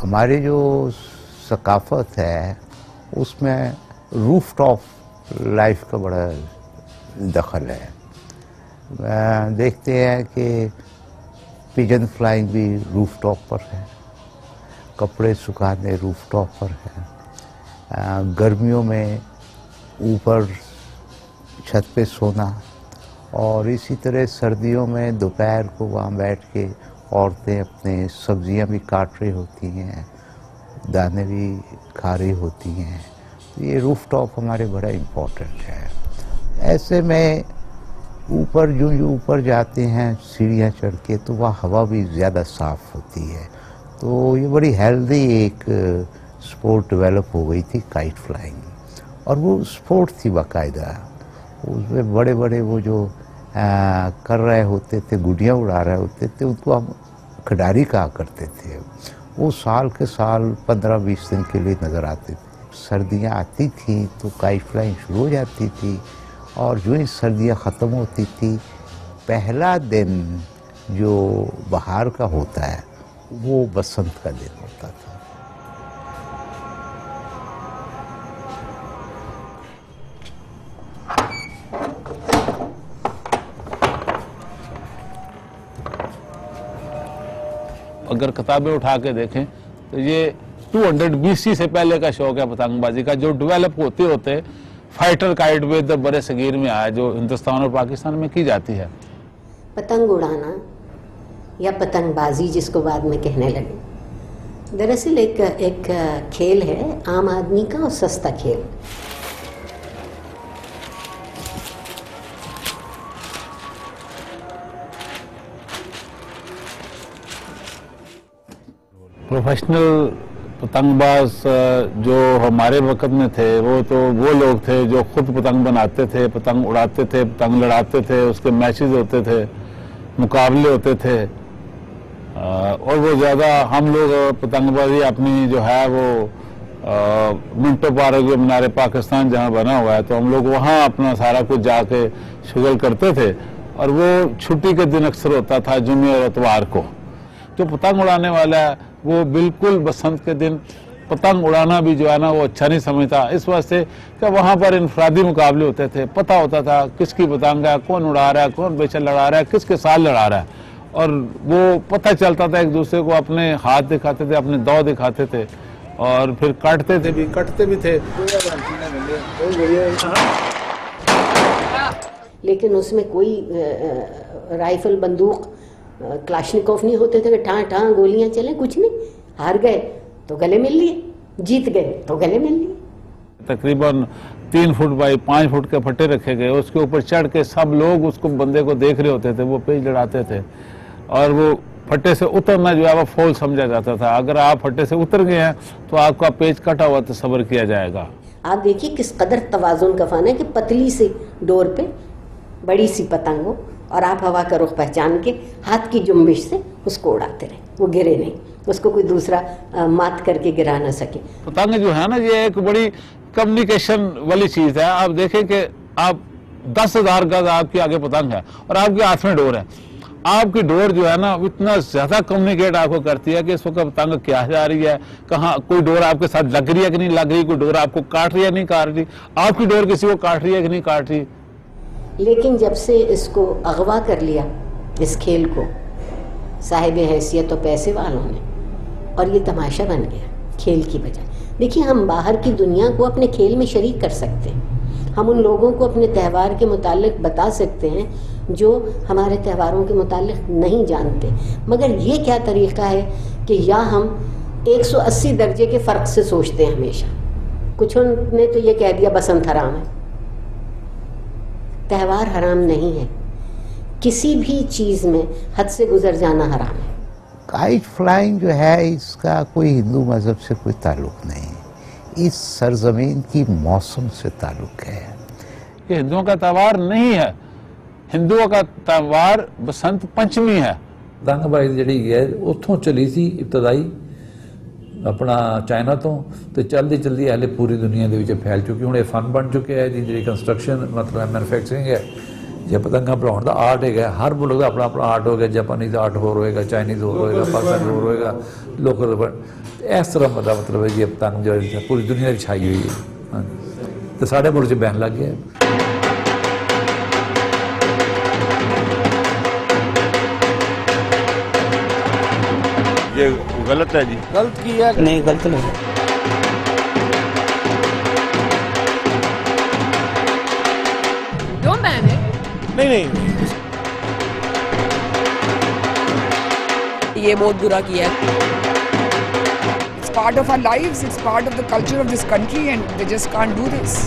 हमारी जो सकाफत है उसमें रूफ टॉप लाइफ का बड़ा दखल है। देखते हैं कि पिजन फ्लाइंग भी रूफ टॉप पर है, कपड़े सुखाने रूफ टॉप पर है, गर्मियों में ऊपर छत पे सोना, और इसी तरह सर्दियों में दोपहर को वहाँ बैठ के औरतें अपने सब्जियां भी काट रही होती हैं, दाने भी खा रही होती हैं। ये रूफ टॉप हमारे बड़ा इम्पोर्टेंट है। ऐसे में ऊपर जो ऊपर जाते हैं सीढ़ियाँ चढ़ के, तो वहाँ हवा भी ज़्यादा साफ़ होती है। तो ये बड़ी हेल्दी एक स्पोर्ट डेवलप हो गई थी काइट फ्लाइंग, और वो स्पोर्ट थी बाकायदा। उसमें बड़े बड़े वो जो कर रहे होते थे, गुड़ियाँ उड़ा रहे होते थे, उनको हम खिडारी कहा करते थे। वो साल के साल 15-20 दिन के लिए नज़र आते थे। सर्दियाँ आती थी तो काइट फ्लाइंग शुरू हो जाती थी, और जो ही सर्दियाँ ख़त्म होती थी, पहला दिन जो बाहर का होता है वो बसंत का दिन होता था। अगर किताबें उठा के देखें तो ये 200 BC से पहले का शौक है पतंगबाजी का, जो डेवलप होते होते फाइटर काइट विद बड़े सगीर में आया, जो हिंदुस्तान और पाकिस्तान में की जाती है। पतंग उड़ाना या पतंगबाजी जिसको बाद में कहने लगे, दरअसल एक खेल है आम आदमी का और सस्ता खेल। प्रोफेशनल पतंगबाज जो हमारे वक्त में थे वो लोग थे जो खुद पतंग बनाते थे, पतंग उड़ाते थे, पतंग लड़ाते थे, उसके मैचेस होते थे, मुकाबले होते थे। और वो ज़्यादा हम लोग पतंगबाजी अपनी जो है वो मिंटो पार्क जो मीनार पाकिस्तान जहाँ बना हुआ है, तो हम लोग वहाँ अपना सारा कुछ जाके शुगल करते थे। और वो छुट्टी के दिन अक्सर होता था जुम्मे और इतवार को। जो पतंग उड़ाने वाला है वो बिल्कुल बसंत के दिन पतंग उड़ाना भी जो है ना वो अच्छा नहीं समझता, इस वास्ते कि वहाँ पर इनफरादी मुकाबले होते थे, पता होता था किसकी पतंग है, कौन उड़ा रहा है, कौन बेचा लड़ा रहा है, किसके साथ लड़ा रहा है, और वो पता चलता था। एक दूसरे को अपने हाथ दिखाते थे, अपने दाव दिखाते थे, और फिर कटते भी थे। लेकिन उसमें कोई राइफल बंदूक क्लाशनिकोव नहीं होते थे कि ठां ठां गोलियां चले, कुछ नहीं। हार गए तो गले मिल लिए, जीत गए तो गले मिल लिए। तकरीबन 3 फुट बाई 5 फुट के फट्टे रखे गए, उसके ऊपर चढ़ के सब लोग उसको बंदे को देख रहे होते थे, वो पेज लड़ाते थे, और वो फट्टे से उतरना जो है वो फौल समझा जाता था। अगर आप फट्टे से उतर गए हैं तो आपका पेज कटा हुआ तस्वर किया जाएगा। आप देखिए किस कदर तवाजुन का फन है कि पतली सी डोर पे बड़ी सी पतंग हो, और आप हवा का रुख पहचान के हाथ की जुम्बिश से उसको उड़ाते रहे, वो गिरे नहीं, उसको कोई दूसरा मात करके गिरा ना सके। पतंग जो है ना ये एक बड़ी कम्युनिकेशन वाली चीज है। आप देखें कि आप 10,000 गज आपके आगे पतंग है और आपके हाथ में डोर है। आपकी डोर जो है ना इतना ज्यादा कम्युनिकेट आपको करती है कि इस वक्त पतंग क्या जा रही है, कहाँ कोई डोर आपके साथ लग रही है कि नहीं लग रही, कोई डोर आपको काट रही है नहीं काट रही, आपकी डोर किसी को काट रही है कि नहीं काट रही। लेकिन जब से इसको अगवा कर लिया इस खेल को साहिब हैसियत और पैसे वालों ने, और ये तमाशा बन गया खेल की बजाय। देखिए हम बाहर की दुनिया को अपने खेल में शरीक कर सकते हैं, हम उन लोगों को अपने त्यौहार के मुतालिक बता सकते हैं जो हमारे त्योहारों के मुतालिक नहीं जानते। मगर ये क्या तरीक़ा है कि या हम 180 दर्जे के फ़र्क से सोचते हैं हमेशा। कुछ ने तो ये कह दिया बसंत हराम है। त्यौहार हराम नहीं है, किसी भी चीज़ में हद से गुजर जाना हराम है। काइट फ्लाइंग जो है इसका कोई हिंदू मज़हब से कोई ताल्लुक़ नहीं, इस सरजमीन की मौसम से ताल्लुक़ है। ये हिंदुओं का त्यौहार नहीं है, हिंदुओं का त्यौहार बसंत पंचमी है। पतंगबाजी जी है उतों चली सी इब्तदाई अपना चाइना तो चलती चलती हाले पूरी दुनिया के फैल चुकी। हुण ये फन बन चुके हैं जी, जी कंस्ट्रक्शन मतलब मैनुफैक्चरिंग है ਜੇ ਪਤੰਗਾਂ ਬਣਾਉਣ ਦਾ ਆਰਟ ਹੈਗਾ, ਹਰ ਮੁਲਕ ਦਾ ਆਪਣਾ ਆਪਣਾ ਆਰਟ ਹੋਗਾ, ਜਾਪਾਨੀਜ਼ ਆਰਟ ਹੋਰ ਹੋਏਗਾ, ਚਾਈਨੀਜ਼ ਹੋਰ ਹੋਏਗਾ, ਪਾਕਿਸਤਾਨੀ ਹੋਰ ਹੋਏਗਾ, ਲੋਕਲ ਇਸ ਤਰ੍ਹਾਂ ਦਾ ਮਤਲਬ ਹੈ ਜੀ ਪਤੰਗ ਜੋ ਪੂਰੀ ਦੁਨੀਆ ਵਿੱਚ ਛਾਈ ਹੋਈ ਹੈ ਤੇ ਸਾਡੇ ਮੁਲਕ 'ਚ ਬੈਨ ਲੱਗ ਗਿਆ। ये गलत है जी। गलत किया नहीं, गलत नहीं। Don't ban it. नहीं ये बहुत बुरा किया है। It's part of our lives, it's part of the culture of this country and they just can't do this.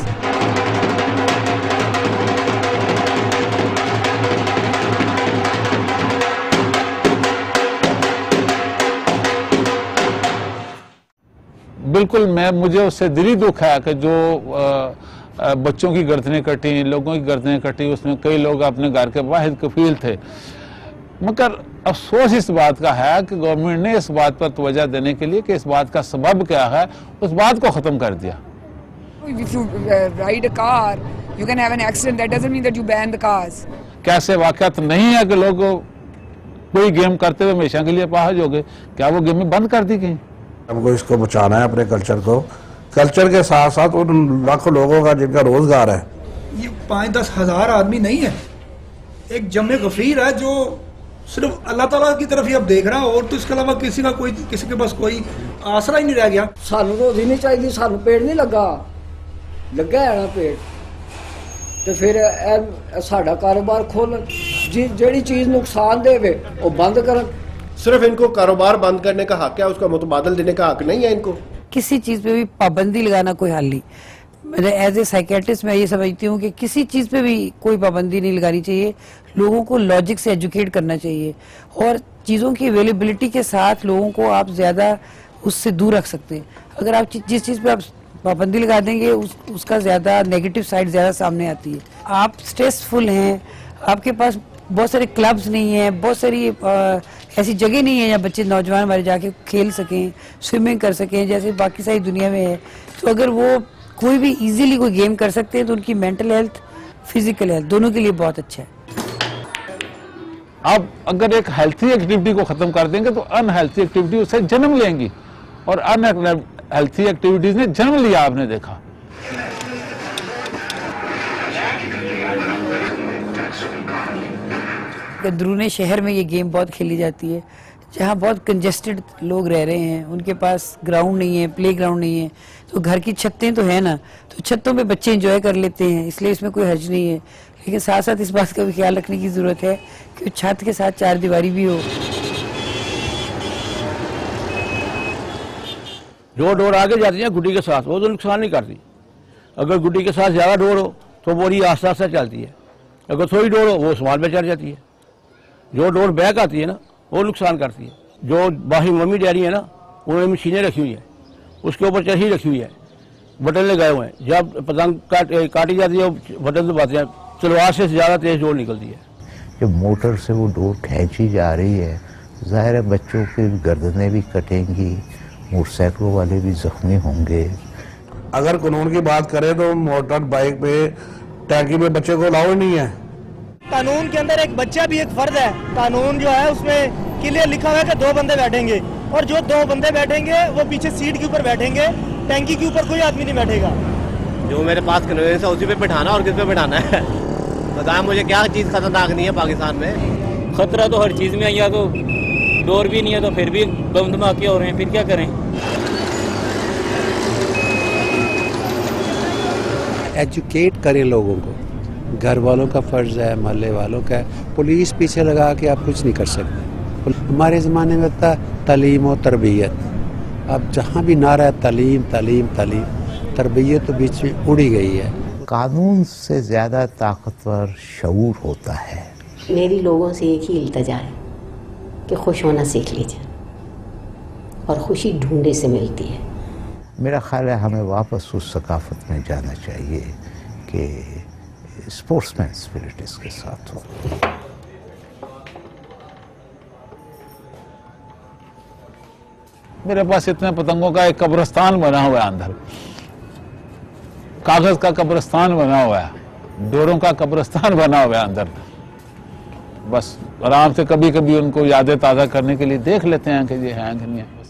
बिल्कुल, मुझे उससे दिली दुख है कि जो बच्चों की गर्दनें कटी, लोगों की गर्दनें कटी, उसमें कई लोग अपने घर के वाहिद कफील थे। मगर अफसोस इस बात का है कि गवर्नमेंट ने इस बात पर तवज्जो देने के लिए कि इस बात का सबब क्या है, उस बात को ख़त्म कर दिया। If you ride a car, you can have an accident. That doesn't mean that you ban the cars. कैसे वाक़यात नहीं है कि लोग कोई गेम करते हुए हमेशा के लिए अपाहिज हो गए, क्या वो गेमें बंद कर दी गई? हमको इसको बचाना है, अपने कल्चर को, कल्चर के साथ साथ उन लाखों लोगों का जिनका रोजगार है। ये 5-10 हज़ार आदमी नहीं है, एक जम्मे गफीर है जो सिर्फ अल्लाह ताला की तरफ ही अब देख रहा है, और तो इसके अलावा किसी के पास कोई आसरा ही नहीं रह गया। सानू रोजी नहीं चाहिए, सानू पेड़ नहीं लगा है ना पेड़, तो फिर साडा कारोबार खोल, जेड़ी चीज नुकसान देवे वो बंद कर। सिर्फ इनको कारोबार बंद करने का हक है, उसका मुतबादल देने का हक नहीं है इनको। किसी चीज पे भी पाबंदी लगाना कोई हल नहीं। मैं एज ए साइकेट्रिस्ट मैं ये समझती हूँ कि किसी चीज पे भी कोई पाबंदी नहीं लगानी चाहिए, लोगों को लॉजिक से एजुकेट करना चाहिए, और चीज़ों की अवेलेबिलिटी के साथ लोगों को आप ज़्यादा उससे दूर रख सकते हैं। अगर आप जिस चीज़ पे आप पाबंदी लगा देंगे उसका ज़्यादा नेगेटिव साइड ज़्यादा सामने आती है। आप स्ट्रेसफुल हैं, आपके पास बहुत सारे क्लब्स नहीं हैं, बहुत सारी ऐसी जगह नहीं है जहाँ बच्चे नौजवान हमारे जाके खेल सकें, स्विमिंग कर सकें जैसे बाकी सारी दुनिया में है। तो अगर वो कोई भी इजीली कोई गेम कर सकते हैं तो उनकी मेंटल हेल्थ, फिजिकल हेल्थ दोनों के लिए बहुत अच्छा है। आप अगर एक हेल्थी एक्टिविटी को खत्म कर देंगे तो अनहेल्थी एक्टिविटी उससे जन्म लेंगी, और अनहेल्थी एक्टिविटीज ने जन्म लिया, आपने देखा। अंदरूनी शहर में ये गेम बहुत खेली जाती है, जहाँ बहुत कंजेस्टेड लोग रह रहे हैं, उनके पास ग्राउंड नहीं है, प्ले ग्राउंड नहीं है, तो घर की छतें तो है ना, तो छतों पे बच्चे एंजॉय कर लेते हैं, इसलिए इसमें कोई हर्ज नहीं है। लेकिन साथ साथ इस बात का भी ख्याल रखने की जरूरत है कि छत के साथ चार दीवारी भी हो। जो डोर आगे जाती है गुड्डी के साथ वो तो नुकसान नहीं करती। अगर गुड्डी के साथ ज़्यादा डोर हो तो वो आस्ता आस्ता चलती है, अगर थोड़ी डोर हो वो संभाल में चढ़ जाती है। जो डोर बैक आती है ना वो नुकसान करती है। जो बाहरी मम्मी डैडी है ना उन्होंने मशीनें रखी हुई है, उसके ऊपर चरखी रखी हुई है, बटन लगाए हुए हैं, जब पतंग काटी जाती है बटन दबाते हैं, तलवार से ज़्यादा तेज डोर निकलती है। जब मोटर से वो डोर खींची जा रही है, जाहिर है बच्चों की गर्दनें भी कटेंगी, मोटरसाइकिलों वाले भी जख्मी होंगे। अगर कानून की बात करें तो मोटर बाइक पे टैंकी में बच्चे को अलाउ नहीं है। कानून के अंदर एक बच्चा भी एक फर्ज है। कानून जो है उसमें क्लियर लिखा हुआ है कि 2 बंदे बैठेंगे, और जो 2 बंदे बैठेंगे वो पीछे सीट के ऊपर बैठेंगे, टैंकी के ऊपर कोई आदमी नहीं बैठेगा। जो मेरे पास कन्वेंस है उसी पे बिठाना और किस पे बिठाना है। बताया मुझे क्या चीज़ खतरनाक नहीं है पाकिस्तान में। खतरा तो हर चीज़ में है, या तो डोर भी नहीं है तो फिर भी बम धमाके हो रहे हैं, फिर क्या करें। एजुकेट करें लोगों को, घर वालों का फर्ज है, मोहल्ले वालों का है। पुलिस पीछे लगा के आप कुछ नहीं कर सकते। हमारे ज़माने में था तालीम और तरबियत, अब जहाँ भी नारा है तालीम तालीम तालीम, तरबियत तो बीच में उड़ी गई है। कानून से ज़्यादा ताकतवर शऊर होता है। मेरी लोगों से एक ही इल्तजा है कि खुश होना सीख लीजिए, और खुशी ढूंढे से मिलती है। मेरा ख्याल है हमें वापस उस सकाफत में जाना चाहिए कि स्पोर्ट्समैन स्पिरिट इसके साथ हो। मेरे पास इतने पतंगों का एक कब्रिस्तान बना हुआ है, अंदर कागज का कब्रिस्तान बना हुआ है। डोरों का कब्रिस्तान बना हुआ है अंदर। बस आराम से कभी कभी उनको यादें ताज़ा करने के लिए देख लेते हैं कि ये हैं कि नहीं है।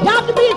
जग दी